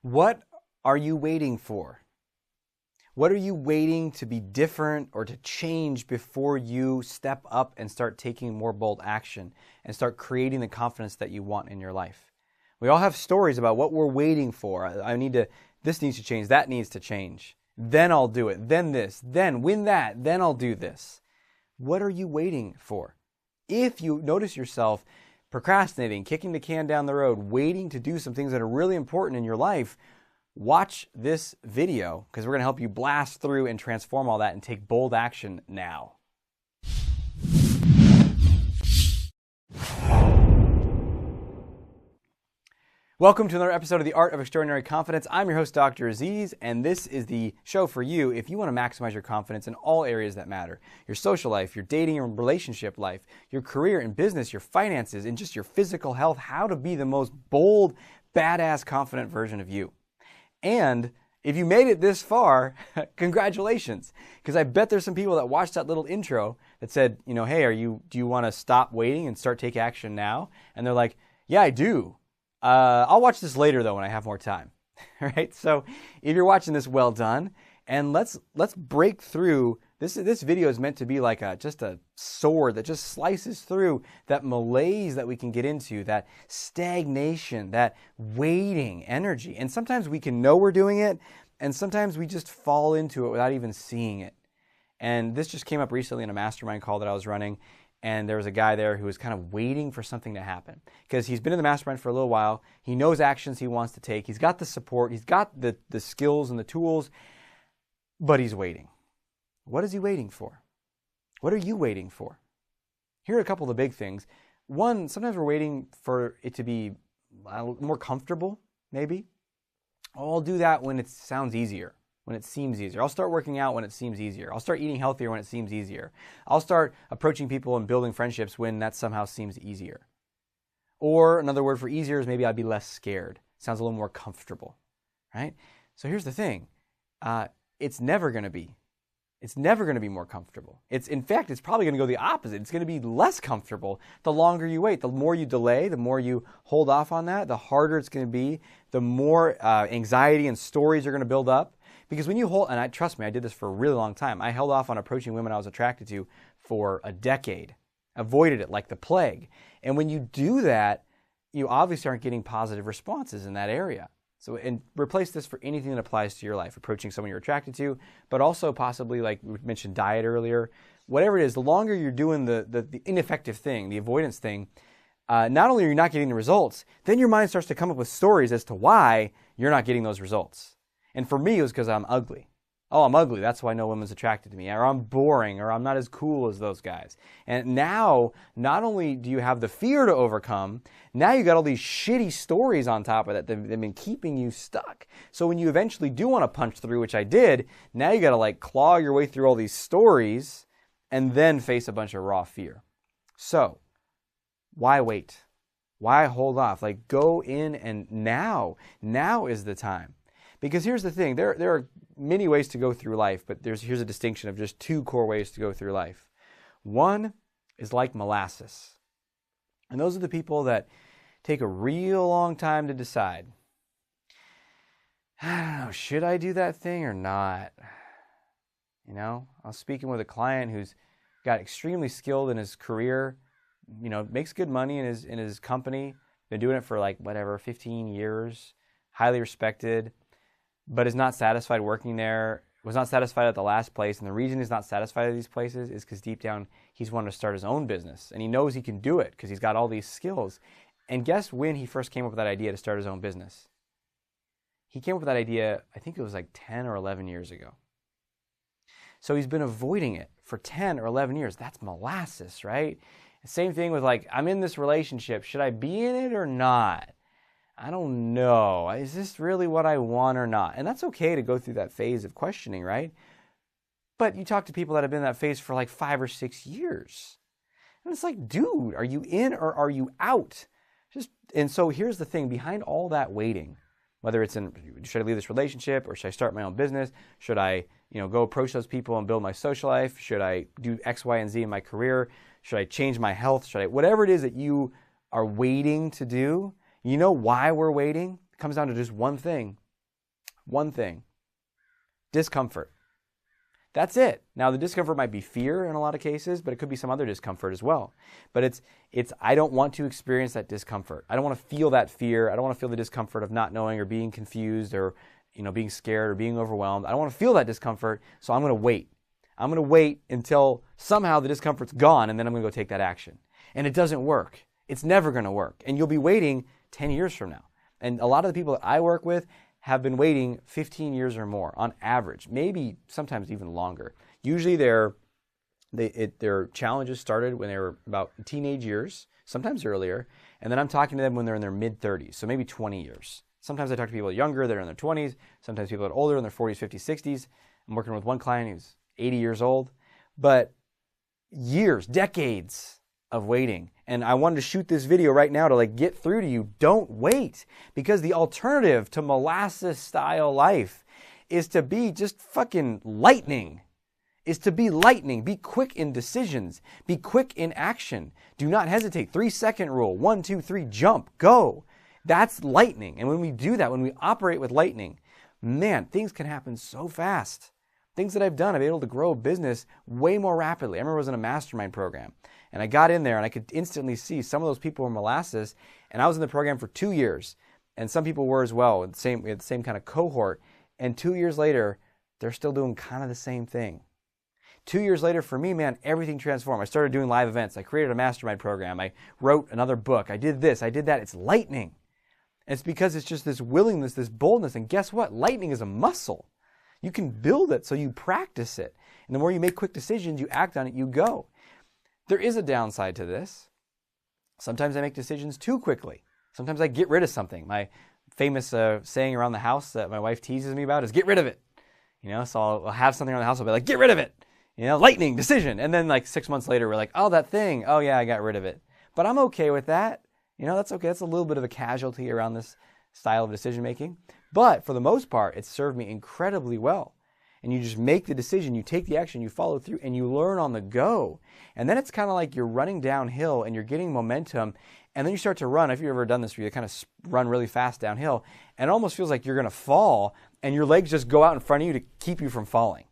What are you waiting for? What are you waiting to be different or to change before you step up and start taking more bold action and start creating the confidence that you want in your life? We all have stories about what we're waiting for. This needs to change, that needs to change. Then I'll do it, then this, then win that, then I'll do this. What are you waiting for? If you notice yourself procrastinating, kicking the can down the road, waiting to do some things that are really important in your life, watch this video because we're going to help you blast through and transform all that and take bold action now. Welcome to another episode of The Art of Extraordinary Confidence. I'm your host, Dr. Aziz, and this is the show for you if you want to maximize your confidence in all areas that matter. Your social life, your dating and relationship life, your career and business, your finances, and just your physical health, how to be the most bold, badass, confident version of you. And if you made it this far, congratulations, because I bet there's some people that watched that little intro that said, hey, do you want to stop waiting and start take action now? And they're like, yeah, I do. I'll watch this later, though, when I have more time. All right? So if you're watching this, well done. And let's break through. This video is meant to be like just a sword that just slices through that malaise that we can get into, that stagnation, that waiting energy. And sometimes we can know we're doing it, and sometimes we just fall into it without even seeing it. And this just came up recently in a mastermind call that I was running. And there was a guy there who was kind of waiting for something to happen because he's been in the mastermind for a little while. He knows actions he wants to take. He's got the support. He's got the skills and the tools, but he's waiting. What is he waiting for? What are you waiting for? Here are a couple of the big things. One, sometimes we're waiting for it to be more comfortable, maybe. I'll do that when it sounds easier. When it seems easier. I'll start working out when it seems easier. I'll start eating healthier when it seems easier. I'll start approaching people and building friendships when that somehow seems easier. Or another word for easier is maybe I'd be less scared. Sounds a little more comfortable, right? So here's the thing. It's never going to be more comfortable. In fact, it's probably going to go the opposite. It's going to be less comfortable the longer you wait. The more you delay, the more you hold off on that, the harder it's going to be, the more anxiety and stories are going to build up. Because when you trust me, I did this for a really long time. I held off on approaching women I was attracted to for a decade. Avoided it like the plague. And when you do that, you obviously aren't getting positive responses in that area. So, and replace this for anything that applies to your life, approaching someone you're attracted to, but also possibly, like we mentioned, diet earlier. Whatever it is, the longer you're doing the ineffective thing, the avoidance thing, not only are you not getting the results, then your mind starts to come up with stories as to why you're not getting those results. And for me, it was because I'm ugly. Oh, I'm ugly. That's why no woman's attracted to me. Or I'm boring. Or I'm not as cool as those guys. And now, not only do you have the fear to overcome, now you got all these shitty stories on top of that that have been keeping you stuck. So when you eventually do want to punch through, which I did, now you got to claw your way through all these stories and then face a bunch of raw fear. So, why wait? Why hold off? Go in and now is the time. Because here's the thing, there are many ways to go through life, but here's a distinction of just two core ways to go through life. One is like molasses. And those are the people that take a real long time to decide. I don't know, should I do that thing or not? I was speaking with a client who's got extremely skilled in his career, makes good money in his company, been doing it for 15 years, highly respected, but is not satisfied working there, was not satisfied at the last place. And the reason he's not satisfied at these places is because deep down, he's wanted to start his own business. And he knows he can do it because he's got all these skills. And guess when he first came up with that idea to start his own business? He came up with that idea, I think it was 10 or 11 years ago. So he's been avoiding it for 10 or 11 years. That's molasses, right? Same thing with I'm in this relationship. Should I be in it or not? I don't know. Is this really what I want or not? And that's okay to go through that phase of questioning, right? But you talk to people that have been in that phase for 5 or 6 years. And it's dude, are you in or are you out? And so here's the thing. Behind all that waiting, whether it's should I leave this relationship or should I start my own business? Should I, go approach those people and build my social life? Should I do X, Y, and Z in my career? Should I change my health? Whatever it is that you are waiting to do, you know why we're waiting? It comes down to just one thing. One thing. Discomfort. That's it. Now, the discomfort might be fear in a lot of cases, but it could be some other discomfort as well. But it's I don't want to experience that discomfort. I don't want to feel that fear. I don't want to feel the discomfort of not knowing or being confused or being scared or being overwhelmed. I don't want to feel that discomfort, so I'm going to wait. I'm going to wait until somehow the discomfort's gone, and then I'm going to go take that action. And it doesn't work. It's never going to work. And you'll be waiting 10 years from now. And a lot of the people that I work with have been waiting 15 years or more on average, maybe sometimes even longer. Usually their challenges started when they were about teenage years, sometimes earlier, and then I'm talking to them when they're in their mid-30s, so maybe 20 years. Sometimes I talk to people younger that are in their 20s, sometimes people that are older in their 40s, 50s, 60s. I'm working with one client who's 80 years old, but years, decades of waiting. And I wanted to shoot this video right now to get through to you. Don't wait, because the alternative to molasses style life is to be just fucking lightning. Is to be lightning. Be quick in decisions. Be quick in action. Do not hesitate. 3-second rule. 1, 2, 3, jump, go. That's lightning. And when we do that, when we operate with lightning, man, things can happen so fast. Things that I've done, I've been able to grow a business way more rapidly. I remember I was in a mastermind program, and I got in there, and I could instantly see some of those people were molasses, and I was in the program for 2 years, and some people were as well, with the same kind of cohort, and 2 years later, they're still doing kind of the same thing. 2 years later, for me, man, everything transformed. I started doing live events. I created a mastermind program. I wrote another book. I did this. I did that. It's lightning. And it's because it's just this willingness, this boldness, and guess what? Lightning is a muscle. You can build it, so you practice it. And the more you make quick decisions, you act on it, you go. There is a downside to this. Sometimes I make decisions too quickly. Sometimes I get rid of something. My famous saying around the house that my wife teases me about is, get rid of it. So I'll have something around the house, I'll be like, get rid of it. Lightning, decision. And then 6 months later, we're like, oh, that thing. Oh, yeah, I got rid of it. But I'm okay with that. That's okay. That's a little bit of a casualty around this style of decision making. But for the most part, it's served me incredibly well. And you just make the decision, you take the action, you follow through, and you learn on the go. And then it's kind of like you're running downhill and you're getting momentum, and then you start to run. If you've ever done this, where you kind of run really fast downhill, and it almost feels like you're going to fall, and your legs just go out in front of you to keep you from falling.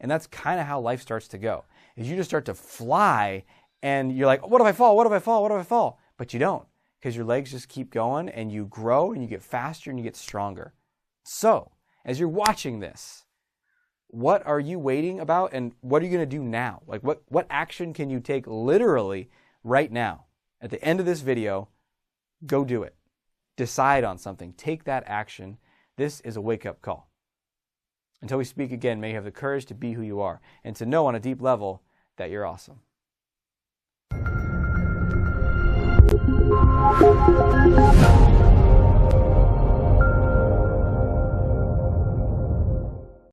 And that's kind of how life starts to go, is you just start to fly, and you're like, what if I fall? What if I fall? What if I fall? But you don't, because your legs just keep going, and you grow, and you get faster, and you get stronger. So, as you're watching this, what are you waiting about, and what are you going to do now? What action can you take literally right now? At the end of this video, go do it. Decide on something. Take that action. This is a wake-up call. Until we speak again, may you have the courage to be who you are and to know on a deep level that you're awesome.